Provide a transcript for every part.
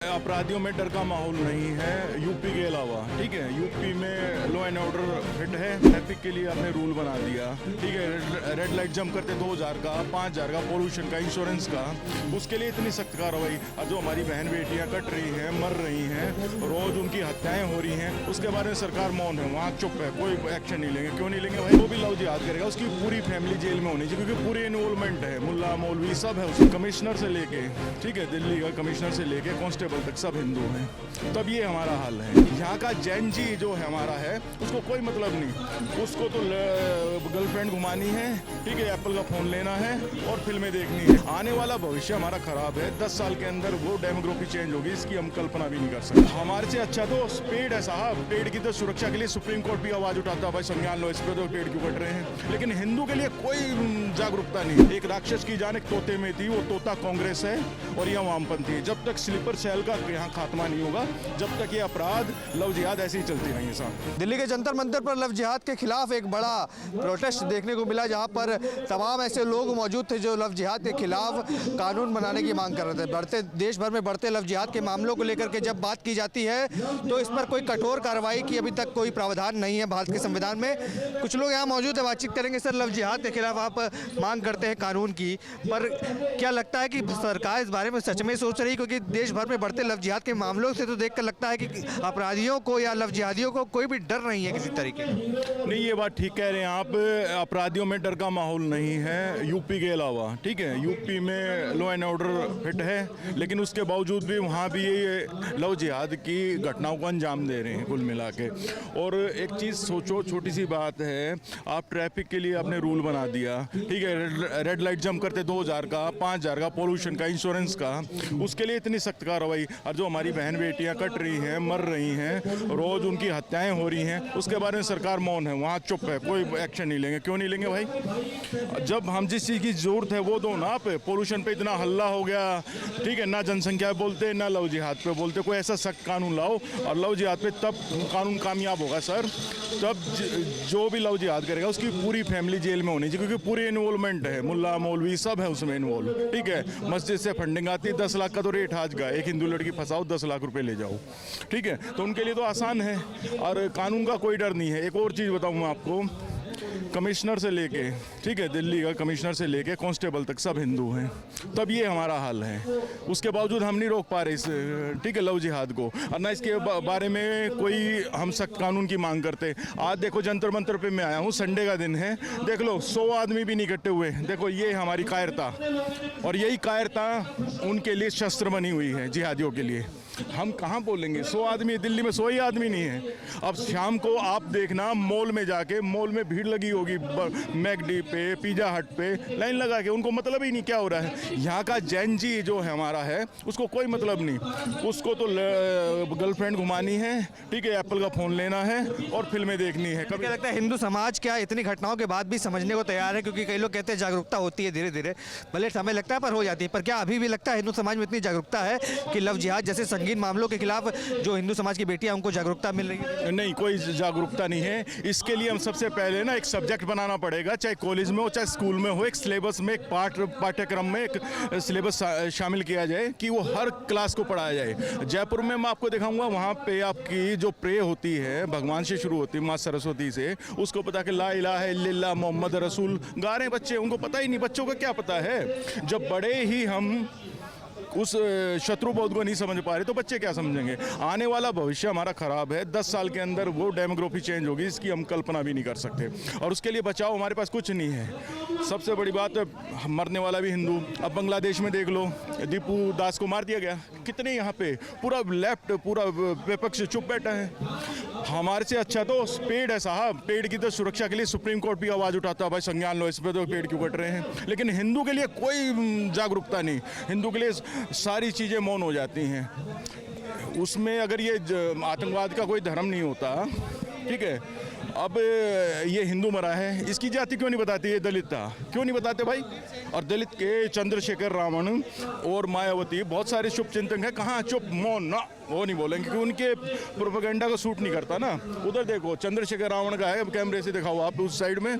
अपराधियों में डर का माहौल नहीं है यूपी के अलावा। ठीक है, यूपी में लॉ एंड ऑर्डर फिट है। ट्रैफिक के लिए आपने रूल बना दिया। ठीक है, रेड लाइट जंप करते 2000 का, 5000 का, पोल्यूशन का, इंश्योरेंस का, उसके लिए इतनी सख्त कार्रवाई। और जो हमारी बहन बेटियां कट रही हैं, मर रही हैं, रोज उनकी हत्याएं हो रही हैं, उसके बारे में सरकार मौन है, वहाँ चुप है, कोई एक्शन नहीं लेंगे। क्यों नहीं लेंगे भाई? वो भी लव जिहाद करेगा, उसकी पूरी फैमिली जेल में होनी चाहिए, क्योंकि पूरी इन्वॉल्वमेंट है, मुल्ला मौलवी सब है उसमें, कमिश्नर से लेके, ठीक है, दिल्ली का कमिश्नर से लेके कांस्टेबल तक सब हिंदू हैं। तब ये हमारा हाल है। यहाँ का जैन जी जो है हमारा है, उसको कोई मतलब नहीं, उसको तो गर्लफ्रेंड घुमानी है, ठीक है, एप्पल का फोन लेना है और फिल्में देखनी है। आने वाला भविष्य हमारा खराब है। 10 साल के अंदर वो डेमोग्राफी चेंज होगी, इसकी हम कल्पना भी नहीं कर सकते। हमारे से अच्छा तो पेड़ है साहब। पेड़ की तो सुरक्षा के लिए सुप्रीम कोर्ट भी आवाज उठाता, भाई संज्ञान लो, इस पर तो पेड़ क्यों कट रहे हैं। लेकिन हिंदू के लिए कोई जागरूकता नहीं। एक राक्षस की जान एक तोते में थी, वो तोता कांग्रेस है और यह वामपंथी है। जब तक स्लीपर सेल का यहाँ खात्मा नहीं होगा, जब तक ये अपराध लव जिहाद ऐसे ही चलती रहेंगे साहब। दिल्ली के जंतर मंतर पर लव जिहाद के खिलाफ एक बड़ा प्रोटेस्ट देखने को मिला, जहां पर तमाम ऐसे लोग मौजूद थे जो लव जिहाद के खिलाफ कानून बनाने की मांग कर रहे थे। बढ़ते देश भर में बढ़ते लव जिहाद के मामलों को लेकर के जब बात की जाती है तो इस पर कोई कठोर कार्रवाई की अभी तक कोई प्रावधान नहीं है भारत के संविधान में। कुछ लोग यहाँ मौजूद है, बातचीत करेंगे। सर, लव जिहाद के खिलाफ आप मांग करते हैं कानून की, पर क्या लगता है कि सरकार इस बारे में सच में सोच रही है? क्योंकि देश भर में बढ़ते लव जिहाद के मामलों से तो देखकर लगता है कि अपराधियों को या लव जिहादियों को कोई भी डर नहीं है किसी तरीके का। नहीं, ये बात ठीक कह रहे हैं आप। अपराधियों में डर का माहौल नहीं है यूपी के अलावा। ठीक है, यूपी में लॉ एंड ऑर्डर फिट है, लेकिन उसके बावजूद भी वहाँ भी ये लव जिहाद की घटनाओं को अंजाम दे रहे हैं कुल मिला के। और एक चीज़ सोचो, छोटी सी बात है, आप ट्रैफिक के लिए आपने रूल बना दिया। ठीक है, रेड लाइट जंप करते 2000 का, 5000 का, पोल्यूशन का, इंश्योरेंस का, उसके लिए इतनी सख्त कार्रवाई। और जो हमारी बहन बेटियां कट रही हैं, मर रही हैं, रोज उनकी हत्याएं हो रही हैं, उसके बारे में सरकार मौन है, वहाँ चुप है, कोई एक्शन नहीं लेंगे। क्यों नहीं लेंगे भाई? जब हम जिस चीज़ की जरूरत है वो दो ना आप। पोल्यूशन पे इतना हल्ला हो गया, ठीक है, ना जनसंख्या बोलते ना लव जिहाद पे बोलते। कोई ऐसा सख्त कानून लाओ, और लव जिहाद पे तब कानून कामयाब होगा सर। तब जो भी लव जिहाद करेगा उसकी पूरी फैमिली जेल में होनी चाहिए, क्योंकि पूरी इन्वॉल्वमेंट है, मुल्ला मौलवी सब है उसमें इन्वॉल्व। ठीक है, मस्जिद से फंडिंग आती है, 10 लाख का तो रेट आज का। एक हिंदू लड़की फंसाओ, 10 लाख रुपए ले जाओ। ठीक है, तो उनके लिए तो आसान है और कानून का कोई डर नहीं है। एक और चीज़ बताऊँ मैं आपको, कमिश्नर से लेके, ठीक है, दिल्ली का कमिश्नर से लेके कांस्टेबल तक सब हिंदू हैं। तब ये हमारा हाल है। उसके बावजूद हम नहीं रोक पा रहे इस, ठीक है, लव जिहाद को, और ना इसके बारे में कोई हम सख्त कानून की मांग करते। आज देखो जंतर मंतर पे मैं आया हूँ, संडे का दिन है, देख लो 100 आदमी भी नहीं इकट्ठे हुए। देखो ये हमारी कायरता, और यही कायरता उनके लिए शस्त्र बनी हुई है, जिहादियों के लिए। हम कहाँ बोलेंगे? 100 आदमी, दिल्ली में 100 ही आदमी नहीं है। अब शाम को आप देखना, मॉल में जाके, मॉल में भीड़ लगी होगी, मैकडी पे, पिज़्ज़ा हट पे लाइन लगा के, उनको मतलब ही नहीं क्या हो रहा है। यहाँ का जैन जी जो है हमारा है, उसको कोई मतलब नहीं, उसको तो गर्लफ्रेंड घुमानी है, ठीक है, एप्पल का फ़ोन लेना है और फिल्में देखनी है। कभी लगता है हिंदू समाज क्या इतनी घटनाओं के बाद भी समझने को तैयार है? क्योंकि कई लोग कहते हैं जागरूकता होती है धीरे धीरे, भले समय लगता है पर हो जाती है। पर क्या अभी भी लगता है हिंदू समाज में इतनी जागरूकता है कि लव जिहाद जैसे संगीन मामलों के खिलाफ जो हिंदू समाज की बेटियां उनको जागरूकता मिल रही है? नहीं, कोई जागरूकता नहीं है। इसके लिए हम सबसे पहले ना एक सब्जेक्ट बनाना पड़ेगा, चाहे कॉलेज में हो चाहे स्कूल में हो। एक सिलेबस में, एक पाठ्यक्रम में एक सिलेबस शामिल किया जाए कि वो हर क्लास को पढ़ाया जाए। जयपुर में मैं आपको दिखाऊंगा, वहाँ पे आपकी जो प्रे होती है भगवान से शुरू होती है, माँ सरस्वती से, उसको पता कि ला इलाहा इल्लल्लाह मोहम्मद रसूल गा रहे हैं बच्चे, उनको पता ही नहीं। बच्चों को क्या पता है? जब बड़े ही हम उस शत्रु बोध को नहीं समझ पा रहे तो बच्चे क्या समझेंगे? आने वाला भविष्य हमारा खराब है। 10 साल के अंदर वो डेमोग्राफी चेंज होगी, इसकी हम कल्पना भी नहीं कर सकते। और उसके लिए बचाव हमारे पास कुछ नहीं है। सबसे बड़ी बात, मरने वाला भी हिंदू। अब बांग्लादेश में देख लो, दीपू दास को मार दिया गया। कितने यहाँ पे पूरा लेफ्ट, पूरा विपक्ष चुप बैठा है। हमारे से अच्छा तो पेड़ है साहब। पेड़ की तो सुरक्षा के लिए सुप्रीम कोर्ट भी आवाज़ उठाता, भाई संज्ञान लो, इस पर तो पेड़ क्यों कट रहे हैं। लेकिन हिंदू के लिए कोई जागरूकता नहीं। हिंदू के लिए सारी चीज़ें मौन हो जाती हैं। उसमें अगर ये आतंकवाद का कोई धर्म नहीं होता, ठीक है, अब ये हिंदू मरा है, इसकी जाति क्यों नहीं बताती? ये दलित था, क्यों नहीं बताते भाई? और दलित के चंद्रशेखर रावण और मायावती बहुत सारे शुभचिंतक हैं, कहाँ चुप, मौन ना, वो नहीं बोलेंगे क्योंकि उनके प्रोपेगेंडा को सूट नहीं करता ना। उधर देखो चंद्रशेखर रावण का है, अब कैमरे से दिखाओ आप उस साइड में,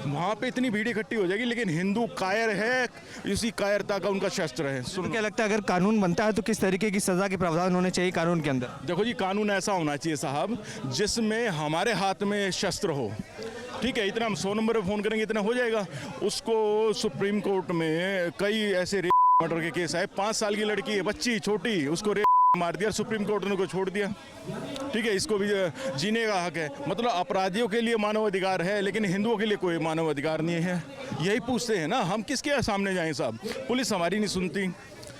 वहाँ पे इतनी भीड़ इकट्ठी हो जाएगी, लेकिन हिंदू कायर है, इसी कायरता का उनका शस्त्र है। तो क्या लगता है अगर कानून बनता है तो किस तरीके की सज़ा के प्रावधान होने चाहिए कानून के अंदर? देखो जी, कानून ऐसा होना चाहिए साहब जिसमें हमारे हाथ में शस्त्र हो, ठीक है? इतना हम 100 नंबर पे फ़ोन करेंगे, इतना हो जाएगा। उसको सुप्रीम कोर्ट में कई ऐसे रेप मर्डर के केस आए, 5 साल की लड़की है, बच्ची छोटी, उसको रेप मार दिया, सुप्रीम कोर्ट ने को छोड़ दिया, ठीक है? इसको भी जीने का हक है। मतलब अपराधियों के लिए मानव अधिकार है, लेकिन हिंदुओं के लिए कोई मानव अधिकार नहीं है। यही पूछते हैं ना, हम किसके सामने जाएं साहब? पुलिस हमारी नहीं सुनती,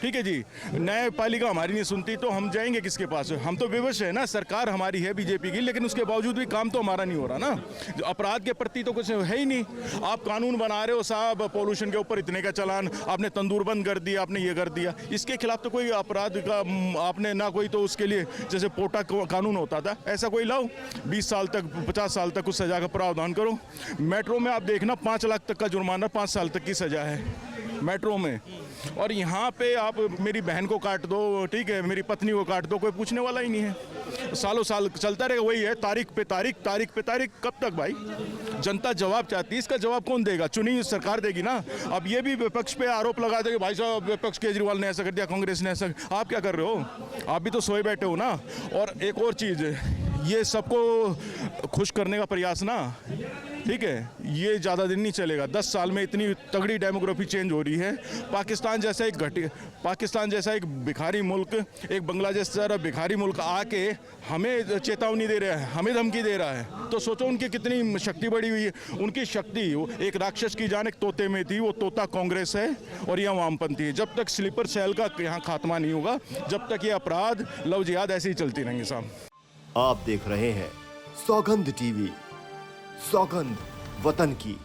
ठीक है जी, न्यायपालिका हमारी नहीं सुनती, तो हम जाएंगे किसके पास? हम तो विवश है ना, सरकार हमारी है बीजेपी की, लेकिन उसके बावजूद भी काम तो हमारा नहीं हो रहा ना। अपराध के प्रति तो कुछ है ही नहीं। आप कानून बना रहे हो साहब, पोल्यूशन के ऊपर इतने का चालान, आपने तंदूर बंद कर दिया, आपने ये कर दिया, इसके खिलाफ तो कोई अपराध का आपने ना कोई, तो उसके लिए जैसे पोटा कानून होता था ऐसा कोई लाओ, 20 साल तक 50 साल तक उस सज़ा का प्रावधान करो। मेट्रो में आप देखना 5 लाख तक का जुर्माना, 5 साल तक की सज़ा है मेट्रो में, और यहाँ पे आप मेरी बहन को काट दो, ठीक है, मेरी पत्नी को काट दो, कोई पूछने वाला ही नहीं है। सालों साल चलता रहेगा, वही है, तारीख पे तारीख, तारीख पे तारीख। कब तक भाई? जनता जवाब चाहती है, इसका जवाब कौन देगा? चुनी हुई सरकार देगी ना। अब ये भी विपक्ष पे आरोप लगा दे कि भाई साहब विपक्ष केजरीवाल ने ऐसा कर दिया, कांग्रेस ने ऐसा। आप क्या कर रहे हो? आप भी तो सोए बैठे हो ना। और एक और चीज़, ये सबको खुश करने का प्रयास ना, ठीक है, ये ज़्यादा दिन नहीं चलेगा। 10 साल में इतनी तगड़ी डेमोग्राफी चेंज हो रही है। पाकिस्तान जैसा एक भिखारी मुल्क, एक बांग्लादेश जैसा भिखारी मुल्क आके हमें चेतावनी दे रहा है, हमें धमकी दे रहा है, तो सोचो उनकी कितनी शक्ति बढ़ी हुई है। उनकी शक्ति एक राक्षस की जान एक तोते में थी, वो तोता कांग्रेस है और यह वामपंथी है। जब तक स्लीपर सेल का यहाँ खात्मा नहीं होगा, जब तक ये अपराध, लव जिहाद ऐसे ही चलती रहेंगे साहब। आप देख रहे हैं सौगंध टीवी, सौगंध वतन की।